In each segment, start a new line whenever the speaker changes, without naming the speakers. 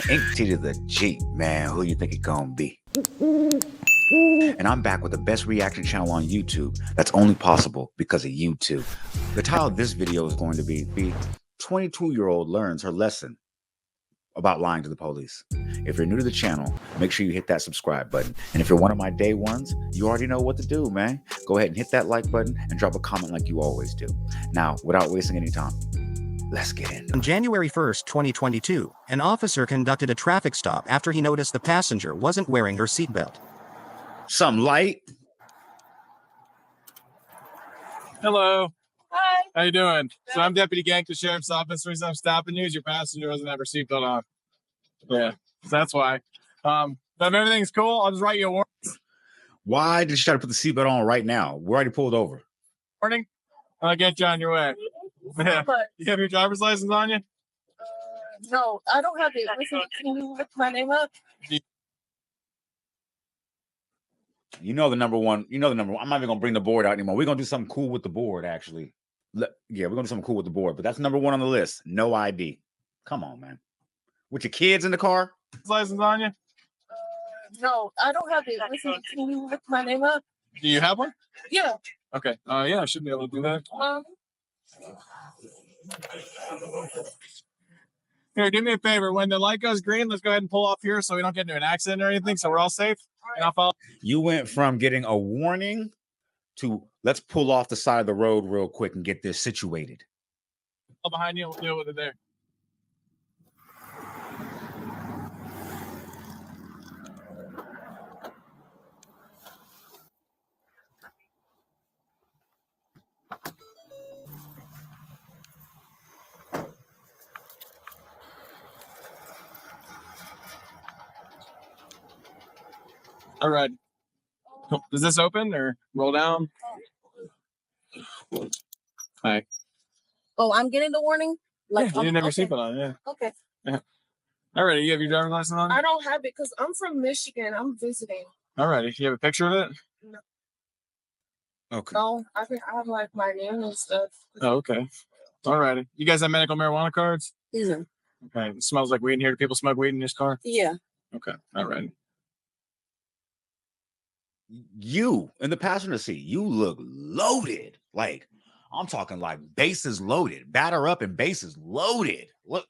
Ink to the Jeep, man. Who you think it gonna be? And I'm back with the best reaction channel on YouTube that's only possible because of YouTube. The title of this video is going to be 22-year-old learns her lesson about lying to the police. If you're new to the channel, make sure you hit that subscribe button. And if you're one of my day ones, you already know what to do, man. Go ahead and hit that like button and drop a comment like you always do. Now, without wasting any time, let's get in.
On January 1st, 2022, an officer conducted a traffic stop after he noticed the passenger wasn't wearing her seatbelt.
Some light.
Hello.
Hi.
How you doing? So I'm Deputy Gank, the Sheriff's Office. The reason I'm stopping you is your passenger doesn't have her seatbelt on. Yeah, so that's why. But if everything's cool, I'll just write you a
Why did you try to put the seatbelt on right now? We're already pulled over.
warning. I'll get you on your way. Yeah. You have your driver's license on you?
No, I don't have it. Can you look my name up?
You know the number one. I'm not even gonna bring the board out anymore. We're gonna do something cool with the board, actually. Yeah, we're gonna do something cool with the board, but that's number one on the list. No ID. Come on, man. With your kids in the car?
License on you?
No, I don't have it. Can you look my name up?
Do you have one?
Yeah.
Okay. Yeah, I should be able to do that. Here, do me a favor. When the light goes green, let's go ahead and pull off here so we don't get into an accident or anything, so we're all safe. And I'll follow.
You went from getting a warning to let's pull off the side of the road real quick and get this situated.
Behind you, we'll deal with it there. All right. Does this open or roll down? Hi.
Oh, I'm getting the warning?
Like, you didn't have your
okay.
seatbelt on, yeah.
Okay.
Yeah. All right. You have your driver's license on?
I don't have it because I'm from Michigan. I'm visiting.
All right. You have a picture of it?
No.
Okay.
No, I have like my name and stuff.
Oh, okay. All righty. You guys have medical marijuana cards?
Yeah.
Okay. It smells like weed in here. Do people smoke weed in this car?
Yeah.
Okay. All right.
You in the passenger seat, you look loaded. Like, I'm talking like bases loaded, batter up and bases loaded. Look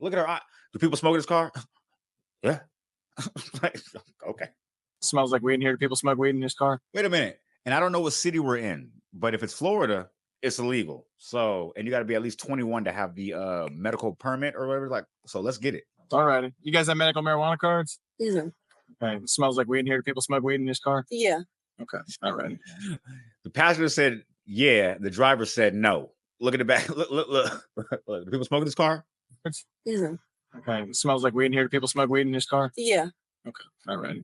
at her eye. Do people smoke in this car? Yeah. Like, okay.
Smells like weed in here. Do people smoke weed in this car?
Wait a minute. And I don't know what city we're in, but if it's Florida, it's illegal. So, and you got to be at least 21 to have the medical permit or whatever. Like, so let's get it.
All righty. You guys have medical marijuana cards?
Yeah.
Okay. It smells like weed in here. Do people smoke weed in this car?
Yeah.
Okay. All right.
The passenger said, yeah. The driver said, no. Look at the back. Look. Do people smoke in this car?
Yeah.
Okay. It smells like weed in here. Do people smoke weed in this car?
Yeah.
Okay. All right.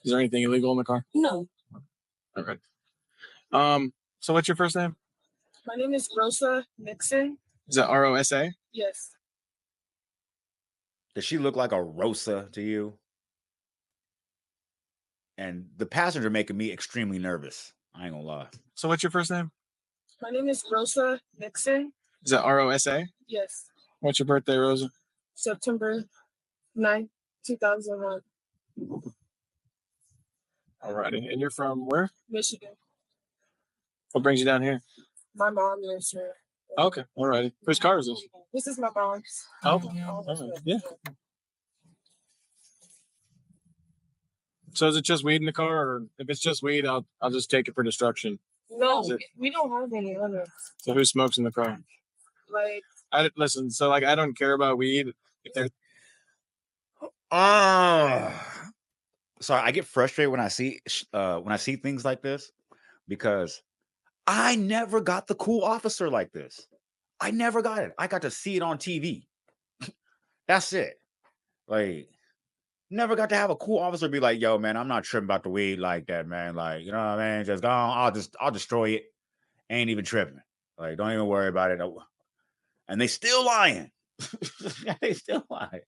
Is there anything illegal in the car?
No.
All right. So what's your first name?
My name is Rosa Nixon.
Is that ROSA?
Yes.
Does she look like a Rosa to you? And the passenger making me extremely nervous. I ain't gonna lie.
So what's your first name?
My name is Rosa Nixon.
Is that ROSA?
Yes.
What's your birthday, Rosa?
September 9th, 2001.
Alrighty. And you're from where?
Michigan.
What brings you down here?
My mom lives here.
Okay. Alrighty. Whose car is this?
This is my mom's.
Oh. All right. Yeah. So is it just weed in the car, or if it's just weed, I'll just take it for destruction.
No, we don't have any other.
So who smokes in the car?
Like,
Listen. So like, I don't care about weed. If there's
Sorry, I get frustrated when I see things like this because I never got the cool officer like this. I never got it. I got to see it on TV. That's it. Like, never got to have a cool officer be like, yo, man, I'm not tripping about the weed like that, man. Like, you know what I mean? Just go on, I'll destroy it. Ain't even tripping. Like, don't even worry about it. And they still lying. They still lying.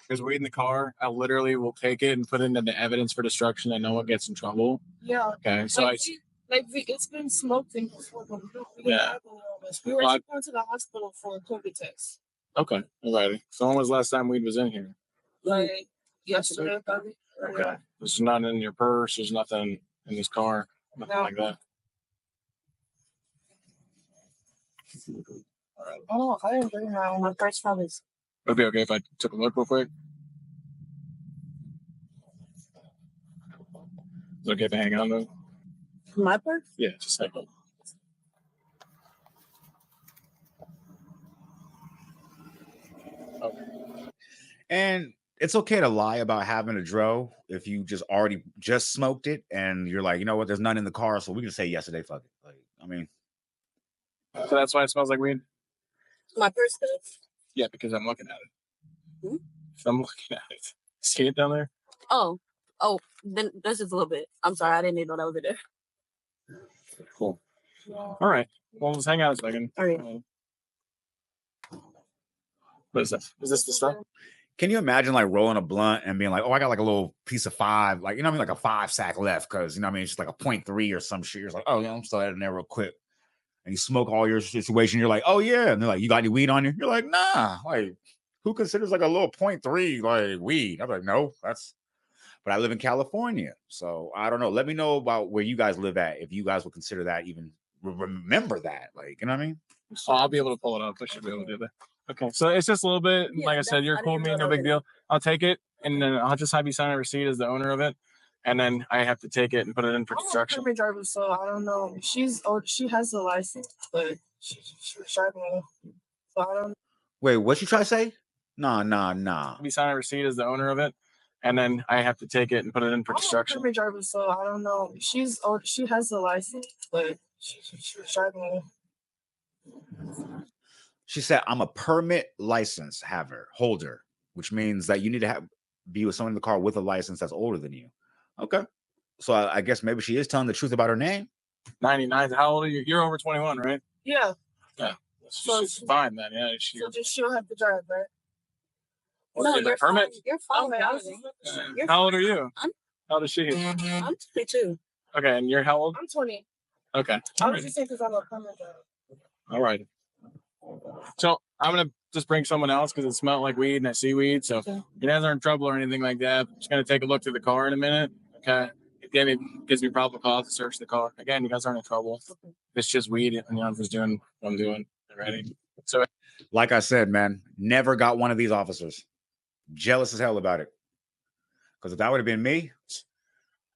there's weed in the car, I literally will take it and put it into evidence for destruction and no one gets in trouble.
yeah.
Okay. So
It's been smoked in before.
Yeah.
We were actually going to the hospital for a COVID test.
Okay, alrighty. So when was the last time weed was in here?
Like yesterday, probably.
Okay. There's nothing in your purse. There's nothing in this car. Nothing
No.
like that. All right.
Oh, I didn't bring my purse probably.
Would it be okay if I took a look real quick? Is it okay if I hang on though?
My purse?
Yeah, just hang on.
And it's okay to lie about having a dro if you just smoked it and you're like, you know what, there's none in the car, so we can say yesterday, fuck it. Like, I mean,
So that's why it smells like weed?
My purse does.
Yeah, because I'm looking at it.
Hmm?
I'm looking at it. See it down there?
Oh, then this is a little bit. I'm sorry, I didn't even know that was it there.
Cool. All right. Well, let's hang out a second.
All right.
What is this? Is this the stuff?
can you imagine like rolling a blunt and being like, oh, I got like a little piece of 5, like, you know what I mean? Like a 5 sack left. Cause you know what I mean? It's just like a 0.3 or some shit. You're like, oh yeah, I'm still adding there real quick. And you smoke all your situation. You're like, oh yeah. And they're like, you got any weed on you? You're like, nah, like who considers like a little 0.3 like weed? I'm like, no, but I live in California. So I don't know. Let me know about where you guys live at. If you guys would consider that even remember that, like, you know what I mean?
Oh, I'll be able to pull it up. I should be able to do that. Okay, so it's just a little bit.
Yeah,
like I said, you're cool with me, no big deal. I'll take it, and then I'll just have you sign a receipt as the owner of it, and then I have to take it and put it in for construction.
I'm a driver, so I don't know. She has the license, but she's driving. So I don't.
Wait, what you try to say? Nah.
We sign a receipt as the owner of it, and then I have to take it and put it in for construction.
I'm a driver, so I don't know. She has the license, but she's driving.
She said, I'm a permit license holder, which means that you need to be with someone in the car with a license that's older than you. Okay. So I guess maybe she is telling the truth about her name.
99. How old are you? You're over 21, right?
Yeah.
Yeah. So she's fine then. Yeah.
So just she'll have to drive, right?
No, you're permit.
Fine. You're fine.
How old are you?
I'm
How old is she?
I'm 22.
Okay, and you're how old?
I'm 20.
Okay.
I was just saying because I'm a permit driver.
All right. So I'm gonna just bring someone else because it smelled like weed and I see weed. So
Okay.
you guys aren't in trouble or anything like that. I'm just gonna take a look through the car in a minute. Okay. It gives me probable cause to search the car. Again, you guys aren't in trouble.
Okay.
It's just weed, and I'm just doing what I'm doing. Ready? So,
Like I said, man, never got one of these officers. Jealous as hell about it. Because if that would have been me,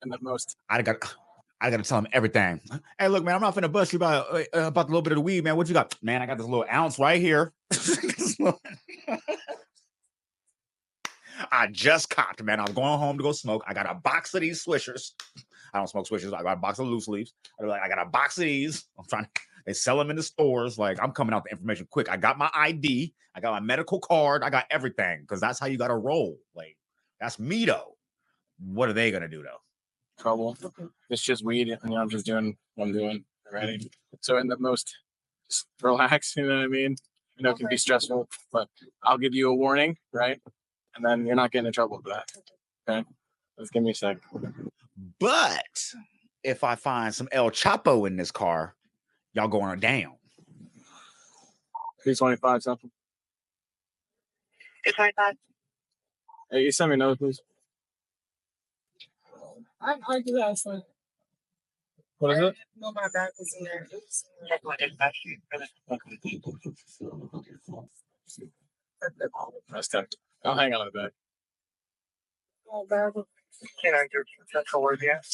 and the most.
I got to tell him everything. Hey, look, man, I'm not finna bust you about the little bit of the weed, man. What you got? Man, I got this little ounce right here. I just cocked, man. I was going home to go smoke. I got a box of these Swishers. I don't smoke Swishers. I got a box of loose leaves. I got a box of these. They sell them in the stores. Like, I'm coming out the information quick. I got my ID. I got my medical card. I got everything because that's how you got to roll. Like, that's me, though. What are they going to do, though?
Trouble. It's just weed, and I'm just doing what I'm doing. Ready? So in the most, just relax. You know what I mean? I know it can be stressful, but I'll give you a warning, right? And then you're not getting in trouble for that. Okay? Just give me a sec.
But if I find some El Chapo in this car, y'all going down.
325 something.
It's like that.
Hey, you send me another, please.
I do have some.
What is it?
No, my bag is in there.
That's tough. I'll hang on to the back.
Oh, bag.
Can I do central word yet?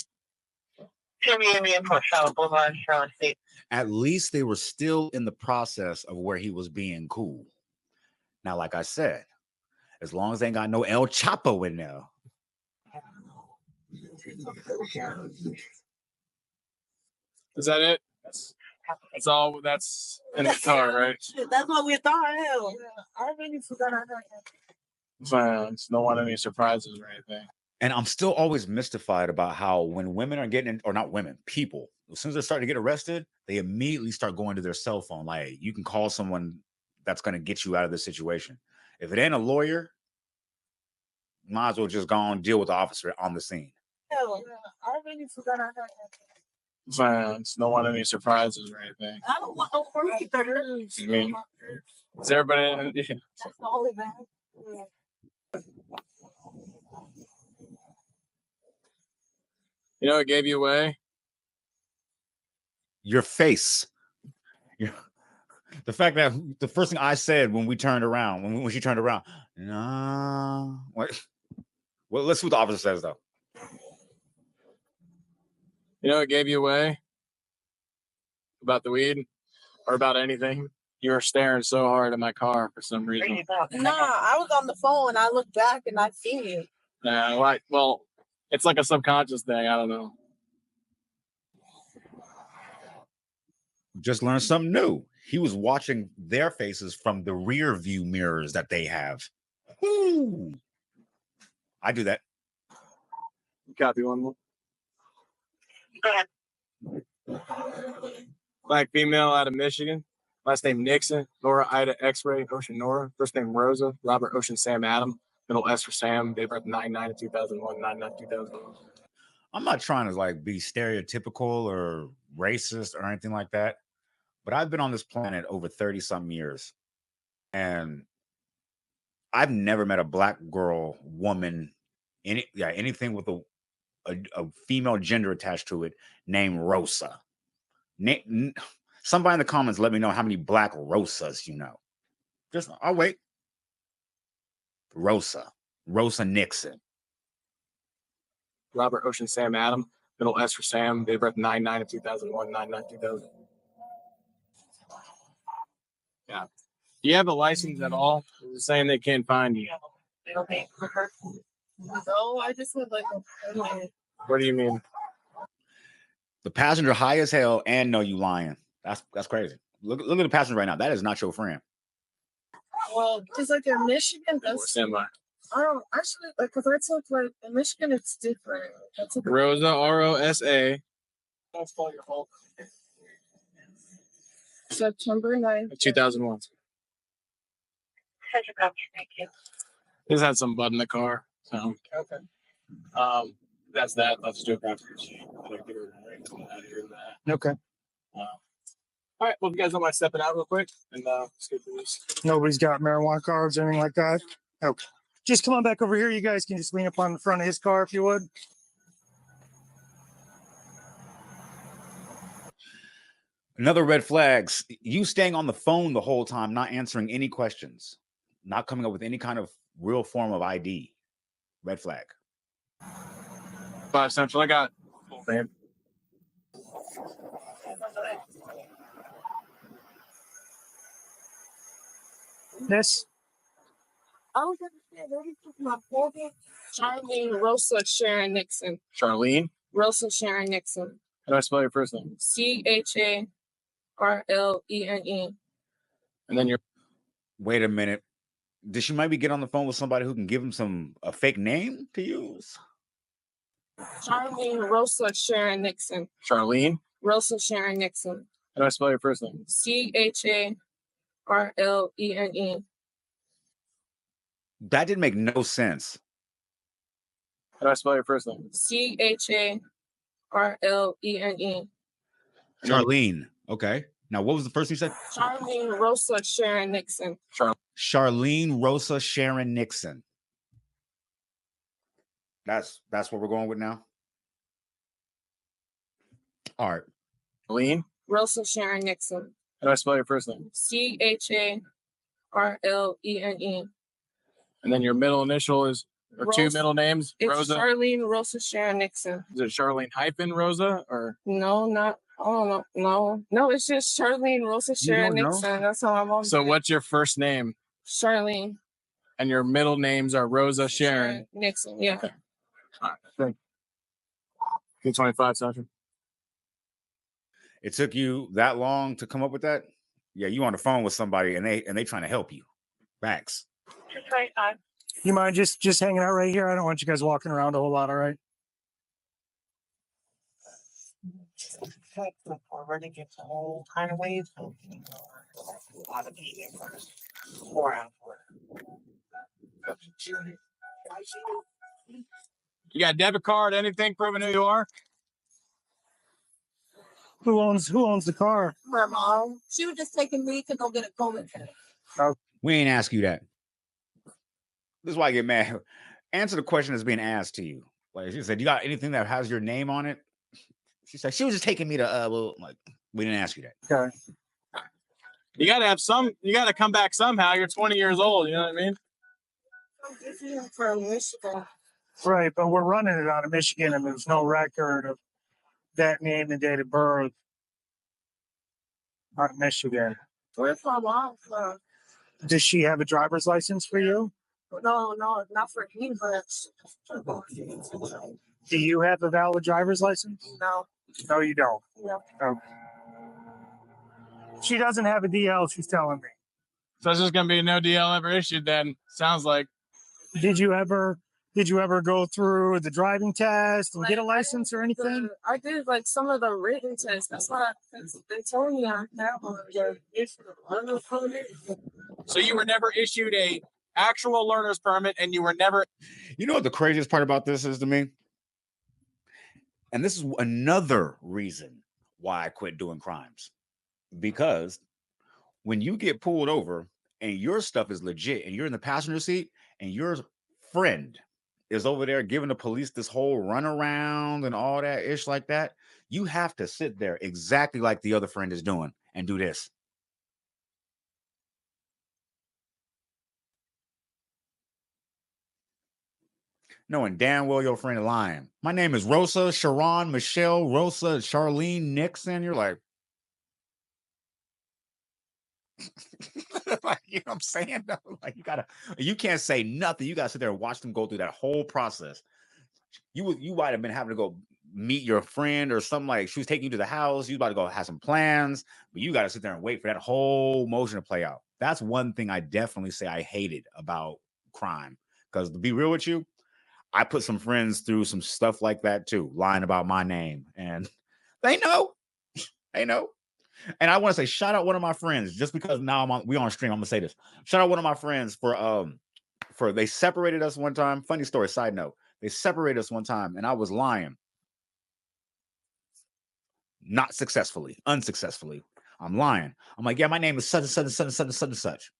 Charlene.
At least they were still in the process of where he was being cool. Now, like I said, as long as they ain't got no El Chapo in there.
Is that it? That's all. That's in the car, right?
That's what we thought. Hell, I really forgot I had
Fine. Don't want any surprises or anything.
And I'm still always mystified about how when women are getting, or not women, people, as soon as they're starting to get arrested, they immediately start going to their cell phone. Like, you can call someone that's going to get you out of this situation. If it ain't a lawyer, might as well just go and deal with the officer on the scene.
Hell, I really forgot I had
Fine. Don't want any surprises or anything.
I don't want no freaky
I mean, Is everybody?
That's the only bag.
You know, it gave you away.
Your face. The fact that the first thing I said when we turned around, when she turned around, no. What? Well, let's see what the officer says though.
You know, it gave you away about the weed or about anything. You were staring so hard at my car for some reason.
Nah, I was on the phone. I looked back and I seen you.
Yeah, like, well, it's like a subconscious thing. I don't know.
Just learned something new. He was watching their faces from the rear view mirrors that they have. Woo. I do that.
Copy one more.
Go ahead.
Black female out of Michigan. Last name Nixon. Nora Ida X-ray. Ocean Nora. First name Rosa. Robert Ocean Sam Adam. Middle S for Sam. Date of birth 9/9/2001. 9/9/2001.
I'm not trying to like be stereotypical or racist or anything like that, but I've been on this planet over 30 something years, and I've never met a black girl, woman, anything with a female gender attached to it named Rosa. Somebody in the comments let me know how many black Rosas you know. Just I'll wait. Rosa Nixon.
Robert Ocean Sam Adam. Middle S for Sam. Date of birth 9/9/2001. 9/9/2000. Yeah. Do you have a license at all? They're saying they can't find you.
No, I just would like a
What do you mean?
The passenger high as hell and know you lying. That's crazy. Look at the passenger right now. That is not your friend.
Well, because like in Michigan, that's
Stand by.
actually like because I took like in Michigan, it's different. That's a
Rosa ROSA
Don't spell your whole. September 9th.
2001.
Send your copy. Thank you.
Just had some bud in the car. So
Okay.
that's that. Let's do a copy.
Okay.
All right. Well, if you guys don't mind stepping out real quick and let's get through this.
Nobody's got marijuana cards or anything like that? Okay. Just come on back over here. You guys can just lean up on the front of his car if you would.
Another red flags. You staying on the phone the whole time, not answering any questions, not coming up with any kind of real form of ID. Red flag.
5 Central. I got full name.
This.
I was gonna say, ready for my folder. Charlene Rosa Sharon Nixon.
Charlene.
Rosa Sharon Nixon.
How do I spell your first name?
CHARLENE.
And then your
Wait a minute. Did she maybe get on the phone with somebody who can give him a fake name to use?
Charlene Rosa Sharon Nixon.
Charlene.
Rosa Sharon Nixon.
How do I spell your first name?
CHARLENE.
That didn't make no sense.
How do I spell your first name?
CHARLENE.
Charlene. Okay. Now, what was the first thing you said?
Charlene Rosa Sharon Nixon.
Charlene Rosa Sharon Nixon. That's what we're going with now. All right.
Charlene.
Rosa Sharon Nixon.
How do I spell your first name?
CHARLENE.
And then your middle initial is, or two
Rosa.
middle names?
It's
Rosa.
Charlene Rosa Sharon Nixon.
Is it Charlene hyphen Rosa or?
No, not. Oh no, it's just Charlene Rosa Sharon
don't know?
Nixon. That's how I'm on.
So what's your first name?
Charlene
And your middle names are Rosa Sharon.
Nixon. Yeah.
All right. Thank you. 25, Sasha.
It took you that long to come up with that? Yeah, you on the phone with somebody and they trying to help you. Facts.
Just right on.
You mind just hanging out right here? I don't want you guys walking around a whole lot, all right?
Forward to get the whole kind of waves. A lot of media first. 4 hours.
You got a debit card, anything proving who you are?
Who owns the car?
My mom. She was just taking me to go get a COVID test.
Oh.
We ain't ask you that. This is why I get mad. Answer the question that's being asked to you. Like she said, you got anything that has your name on it? She said she was just taking me to well, like we didn't ask you that.
Okay.
You got to have some. You got to come back somehow. You're 20 years old. You know what I mean?
I'm from Michigan.
Right, but we're running it out of Michigan, and there's no record of that name and date of birth out of Michigan.
Where's my mom from?
Does she have a driver's license for you?
No, not for me, but
Do you have a valid driver's license?
no.
No, you don't.
No.
Okay. She doesn't have a DL, she's telling me.
So it's just gonna be no DL ever issued. Then sounds like.
Did you ever go through the driving test and get a license or anything?
I did like some of the written tests. That's why they told me I have one.
So you were never issued a actual learner's permit, and you were never.
You know what the craziest part about this is to me? And this is another reason why I quit doing crimes. Because when you get pulled over and your stuff is legit and you're in the passenger seat and your friend is over there giving the police this whole runaround and all that ish like that, you have to sit there exactly like the other friend is doing and do this. Knowing damn well your friend is lying. My name is Rosa, Sharon, Michelle, Rosa, Charlene, Nixon. You're like, like, you know what I'm saying? Like you can't say nothing. You gotta sit there and watch them go through that whole process. You might have been having to go meet your friend or something, like she was taking you to the house. You about to go have some plans, but you got to sit there and wait for that whole motion to play out. That's one thing I definitely say I hated about crime. Because to be real with you, I put some friends through some stuff like that too, lying about my name, and they know. And I want to say, shout out one of my friends, just because now we on stream. I'm gonna say this. Shout out one of my friends for they separated us one time. Funny story, side note. They separated us one time, and I was lying. Not successfully, unsuccessfully. I'm lying. I'm like, yeah, my name is such and such and such and such and such and such.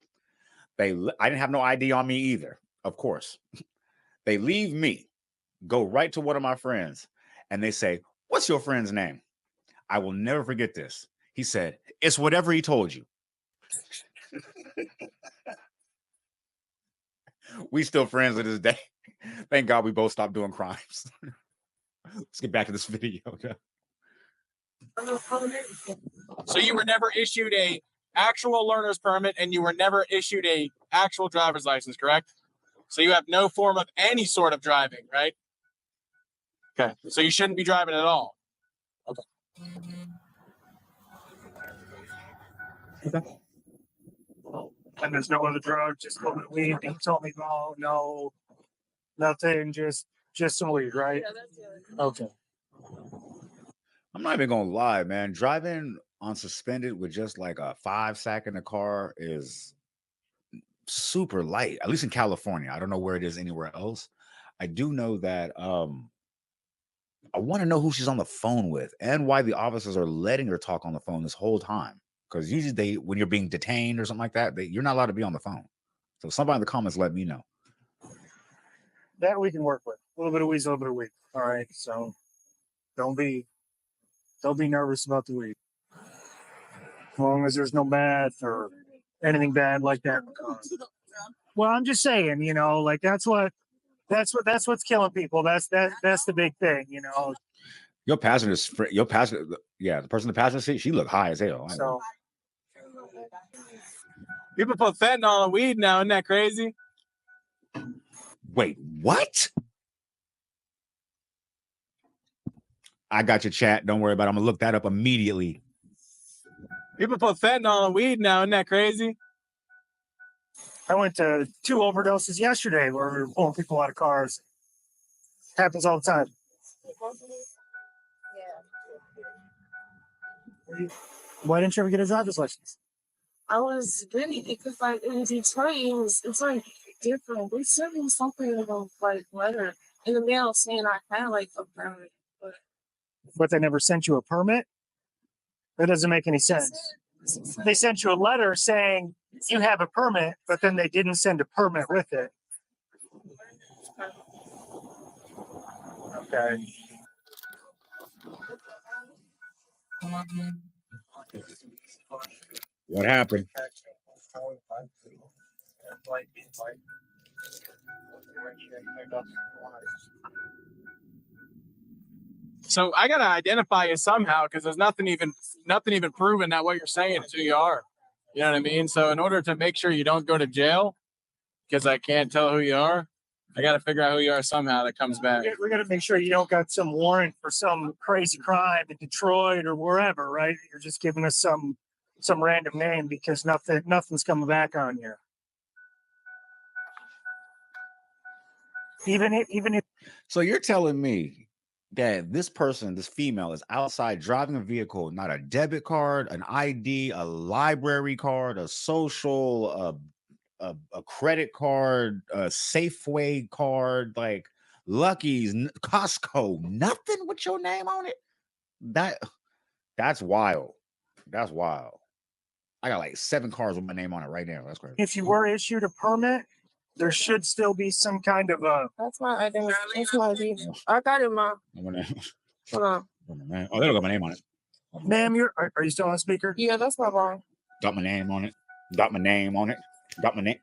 I didn't have no ID on me either, of course. They leave me, go right to one of my friends, and they say, what's your friend's name? I will never forget this. He said, it's whatever he told you. We still friends to this day. Thank God we both stopped doing crimes. Let's get back to this video.
So you were never issued a actual learner's permit, and you were never issued a actual driver's license, correct? So you have no form of any sort of driving, right? Okay. So you shouldn't be driving at all. Okay.
And there's no other drug, just a little bit of weed. He told me, no, nothing, just some weed, right?
Yeah, that's it.
Okay.
I'm not even gonna lie, man. Driving on suspended with just like a 5 sack in the car is super light, at least in California. I don't know where it is anywhere else. I do know that I want to know who she's on the phone with and why the officers are letting her talk on the phone this whole time. Because usually when you're being detained or something like that, you're not allowed to be on the phone. So somebody in the comments let me know.
That we can work with. A little bit of weed, a little bit of weed. All right. So don't be nervous about the weed. As long as there's no meth or anything bad like that. Well, I'm just saying, like that's what's killing people. That's the big thing,
Your passenger, yeah, the person in the passenger seat, she looked high as hell.
So
People put fentanyl on weed now. Isn't that crazy?
Wait, what? I got your chat. Don't worry about it. I'm gonna look that up immediately.
People put fentanyl on weed now. Isn't that crazy?
I went to 2 overdoses yesterday where we were pulling people out of cars. Happens all the time. Why didn't you ever get a driver's license?
I was really, because like in Detroit, it's like different. They sent me something about like letter in the mail saying I had like a permit,
But they never sent you a permit? That doesn't make any sense. They sent you a letter saying You have a permit, but then they didn't send a permit with it. Okay.
What happened?
So I gotta identify you somehow because there's nothing even proven that what you're saying is who you are. You know what I mean? So in order to make sure you don't go to jail, because I can't tell who you are, I gotta figure out who you are somehow that comes back.
We got to make sure you don't got some warrant for some crazy crime in Detroit or wherever, right? You're just giving us some random name because nothing's coming back on you. Even if
So you're telling me that this person, this female, is outside driving a vehicle, not a debit card, an ID, a library card, a social, a credit card, a Safeway card, like Lucky's, Costco, nothing with your name on it. That's wild. That's wild. I got like 7 cars with my name on it right now. That's crazy.
if you were issued a permit, there should still be some kind of a.
That's my identity. That's my ID. I got it, Mom. Hold on.
Oh, there got my name on it.
Ma'am, are you still on speaker?
Yeah, that's my mom.
Got my name on it. Got my name on it. Got my name.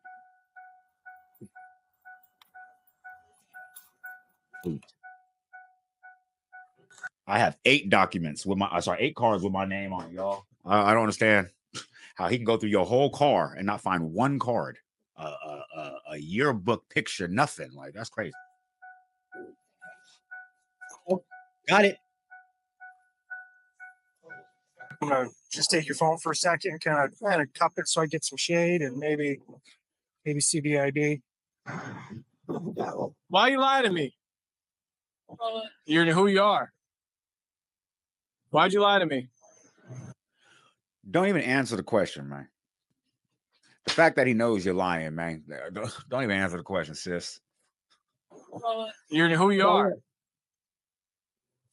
Ooh. I have 8 documents with my 8 cards with my name on it, y'all. I don't understand how he can go through your whole car and not find one card, a yearbook picture, nothing. Like, that's crazy. Oh, got it.
I'm gonna just take your phone for a second, kind of cup it so I get some shade and maybe see the ID.
Why you lie to me? You're who you are. Why'd you lie to me?
Don't even answer the question, man. The fact that he knows you're lying, man. Don't even answer the question, sis.
You're who you are.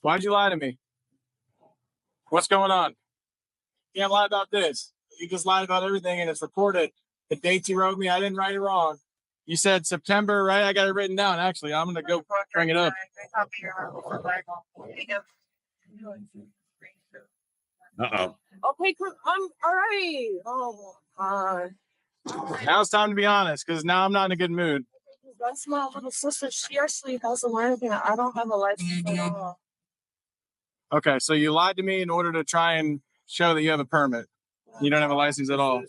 Why'd you lie to me? What's going on? You can't lie about this. You just lied about everything and it's recorded. The dates you wrote me, I didn't write it wrong. You said September, right? I got it written down. Actually, I'm gonna go bring it up.
Uh-oh.
Okay, I'm all right. Oh my God.
Now it's time to be honest, because now I'm not in a good mood.
That's my little sister. She actually has a license. I don't have a license at all.
Okay, so you lied to me in order to try and show that you have a permit. You don't have a license at all.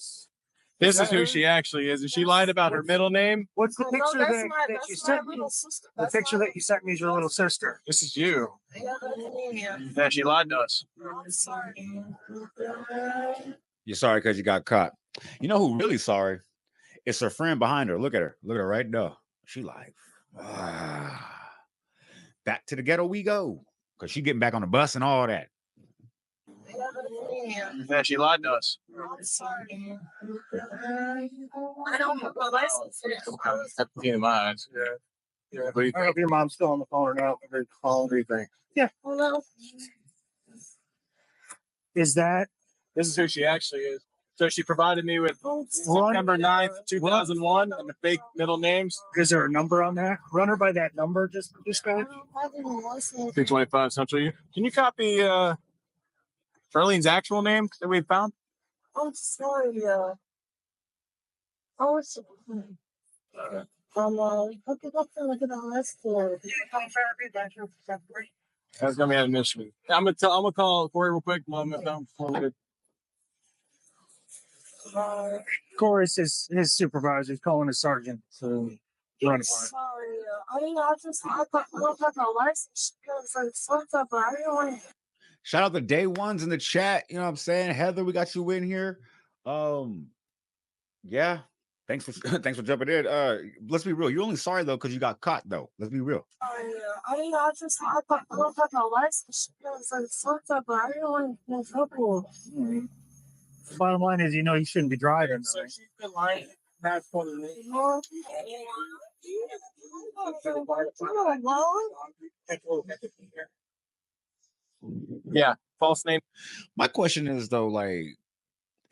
This is who she actually is, and she lied about her middle name.
What's the picture that you sent me?
Little sister.
The picture that you sent me is your little sister.
This is you.
Yeah, that's me.
Yeah, she lied to us.
I'm sorry.
You're sorry because you got caught. You know who really sorry? It's her friend behind her. Look at her. Look at her right there. She like, back to the ghetto we go. Because she getting back on the bus and all that.
Yeah, she lied to us.
I'm sorry. I don't have a license.
That's in my eyes. Yeah.
I don't know if your mom's still on the phone or not. What do you think? Yeah.
Hello.
Is that?
This is who she actually is. So she provided me with September 9th, 2001, and the fake middle names.
Is there a number on that? Run her by that number, just
I don't have any license.
225 Central U. Can you copy Charlene's actual name that we found?
I'm sorry. Oh, it's hook it up to look at the list for.
That's gonna be an issue. I'm gonna call Corey real quick.
Corey's his supervisor. He's calling his sergeant. So run it.
Sorry. I don't have a license because I fucked up, but I didn't want to.
Shout out to day ones in the chat. You know what I'm saying? Heather, we got you in here. Yeah. Thanks for jumping in. Let's be real. You're only sorry though because you got caught though. Let's be real.
I don't have a license because I fucked up, but I didn't want to get trouble.
Bottom line is, you know, you shouldn't be driving.
So she's been lying. That's what it is.
Yeah, false name.
My question is though, like,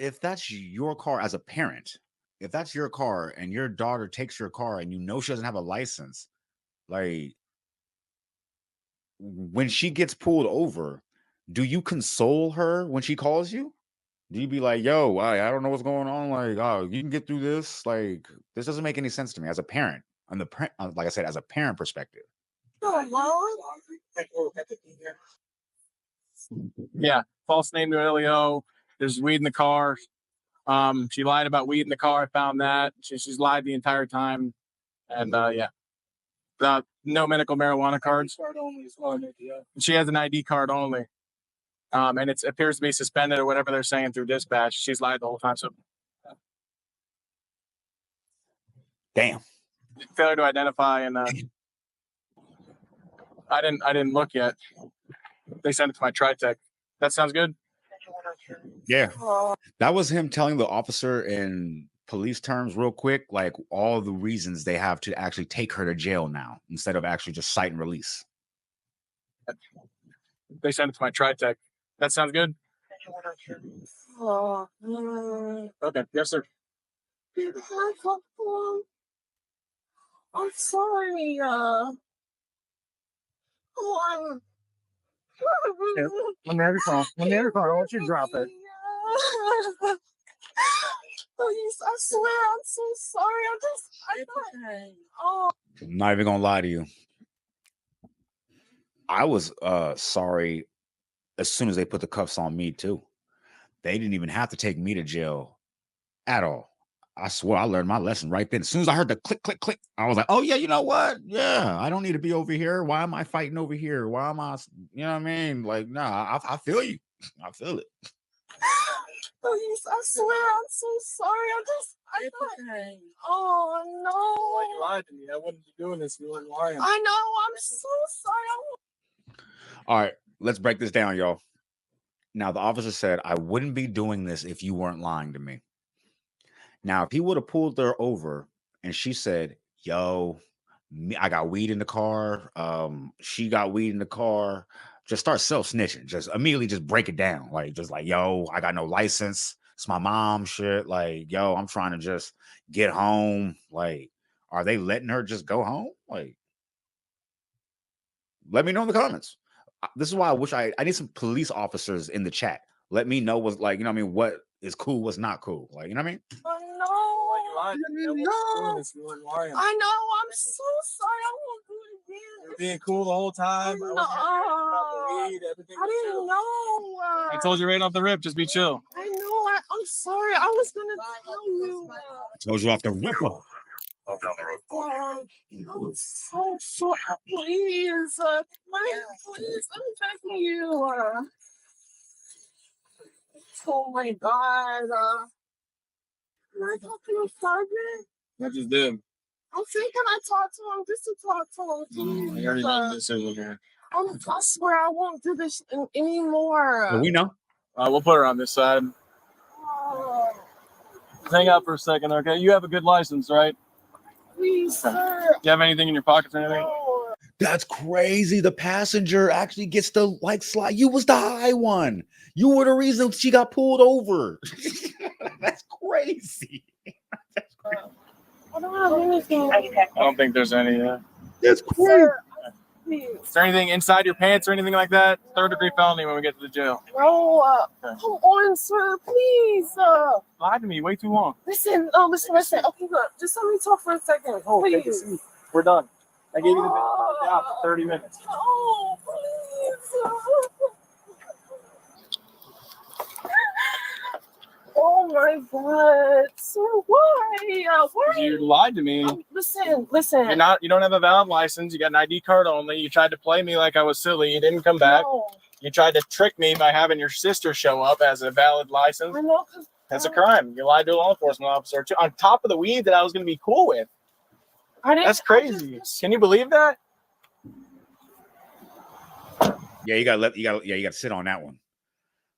if that's your car as a parent, if that's your car and your daughter takes your car and you know she doesn't have a license, like when she gets pulled over, do you console her when she calls you? Do you be like, "Yo, I don't know what's going on. Like, oh, you can get through this." Like, this doesn't make any sense to me as a parent. On the like I said, as a parent perspective.
Yeah, false name to Elio. There's weed in the car. She lied about weed in the car. I found that. She's lied the entire time. And yeah, no medical marijuana cards. She has an ID card only. And it appears to be suspended or whatever they're saying through dispatch. She's lied the whole time. So
Damn.
failure to identify, and I didn't look yet. They sent it to my Tritech. That sounds good.
Yeah. That was him telling the officer in police terms real quick, like all the reasons they have to actually take her to jail now instead of actually just cite and release.
They sent it to my Tritech. That sounds good. Okay. Yes, sir.
I'm sorry.
Yeah, let me have your phone. Let me have your phone. I want you to drop it.
Please, I swear, I'm so sorry.
I'm not even gonna lie to you. I was sorry as soon as they put the cuffs on me too. They didn't even have to take me to jail at all. I swear I learned my lesson right then. As soon as I heard the click, click, click, I was like, oh yeah, you know what? Yeah, I don't need to be over here. Why am I fighting over here? Why am I, you know what I mean? Like, nah, I feel you. I feel it.
Please, I swear, I'm so sorry. Oh no.
You lied to me. I wouldn't be doing this. You weren't lying.
I know, I'm so sorry.
All right, let's break this down, y'all. Now, the officer said, I wouldn't be doing this if you weren't lying to me. Now, if he would have pulled her over and she said, yo, I got weed in the car. She got weed in the car. Just start self-snitching. Just immediately just break it down. Like, just like, yo, I got no license. It's my mom shit. Like, yo, I'm trying to just get home. Like, are they letting her just go home? Like, let me know in the comments. This is why I wish I need some police officers in the chat. Let me know what's like, you know what I mean? What is cool, what's not cool. Like, you know what I mean?
Oh no. I know, I'm so sorry. I won't do it again.
You're being cool the whole time.
No. I didn't know.
I told you right off the rip, just be chill.
I know. I'm sorry. I was gonna tell you.
Told you off the rip.
I'm so sorry. Please, please, I'm begging you. Oh my God. Can I talk to your sergeant?
I just did.
Okay, can I talk to him? Just to talk to him,
I already made a decision here.
I swear I won't do this anymore.
Well, we know.
We'll put her on this side. Hang out for a second, okay? You have a good license, right?
Please, sir.
Do you have anything in your pockets or anything?
No.
That's crazy. The passenger actually gets to like slide. You was the high one. You were the reason she got pulled over. That's crazy.
I don't have anything.
I don't think there's any.
That's crazy.
Sir, please.
Is there anything inside your pants or anything like that? 3rd-degree felony when we get to the jail.
No, come on, sir, please.
Lie to me way too long.
Listen. Okay, look, just let me talk for a second, please.
We're done. I gave you the job for 30 minutes.
Oh, please. Oh my God, sir, why?
You lied to me.
Listen.
You don't have a valid license. You got an ID card only. You tried to play me like I was silly. You didn't come back.
No.
You tried to trick me by having your sister show up as a valid license.
I know.
That's a crime. You lied to a law enforcement officer too, on top of the weed that I was going to be cool with. That's crazy. Can you believe that?
Yeah, you gotta sit on that one.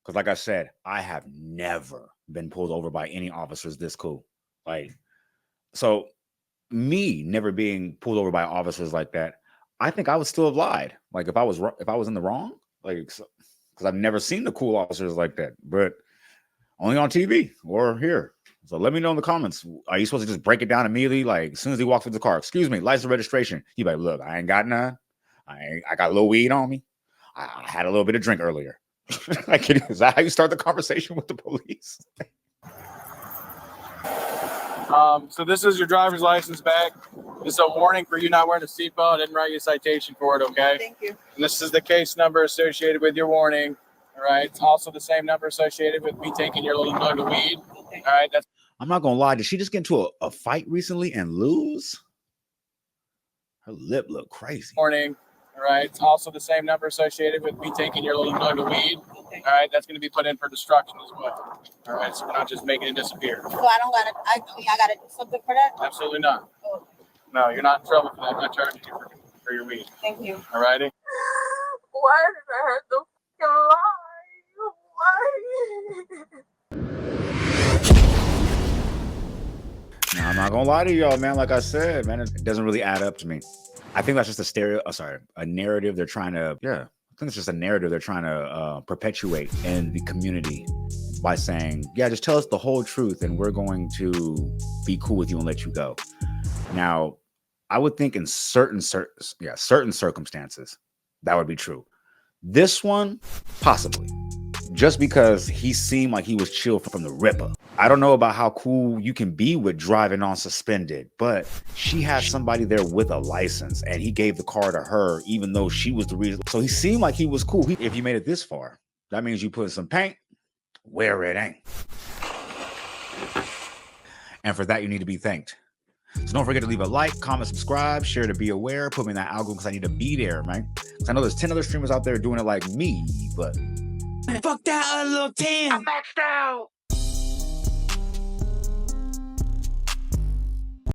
Because like I said, I have never been pulled over by any officers this cool. Like, so me never being pulled over by officers like that, I think I would still have lied. Like if I was in the wrong, like, because I've never seen the cool officers like that. But Only on TV or here. So let me know in the comments. Are you supposed to just break it down immediately? Like as soon as he walks through the car, excuse me, license registration. You like, look, I ain't got none. I got a little weed on me. I had a little bit of drink earlier. Like, is that how you start the conversation with the police?
So this is your driver's license back. This is a warning for you not wearing a seatbelt. I didn't write you a citation for it, okay?
Thank you.
And this is the case number associated with your warning. All right. It's also the same number associated with me taking your little nug of weed.
Okay.
All right. That's
I'm not gonna lie. Did she just get into a fight recently and lose? Her lip looked crazy.
warning. All right. It's also the same number associated with me taking your little nug of weed.
Okay.
All right. That's going to be put in for destruction as well. All right. So we're not just making it disappear.
So I don't gotta. I gotta do something for that.
Absolutely not.
Oh,
No, you're not in trouble for that. I'm not charging you for your weed.
thank you.
All righty.
Why did I have to fucking lie? Why?
Now, I'm not gonna lie to y'all, man. Like I said, man, it doesn't really add up to me. I think that's just a narrative they're trying to, I think it's just a narrative they're trying to perpetuate in the community by saying, yeah, just tell us the whole truth and we're going to be cool with you and let you go. Now, I would think in certain circumstances, that would be true. This one, possibly. Just because he seemed like he was chill from the ripper. I don't know about how cool you can be with driving on suspended, but she had somebody there with a license and he gave the car to her, even though she was the reason. So he seemed like he was cool. If you made it this far, that means you put some paint where it ain't. And for that, you need to be thanked. So don't forget to leave a like, comment, subscribe, share to be aware, put me in that algorithm because I need to be there, man. Because I know there's 10 other streamers out there doing it like me, but
Fuck that little 10.
I'm maxed out.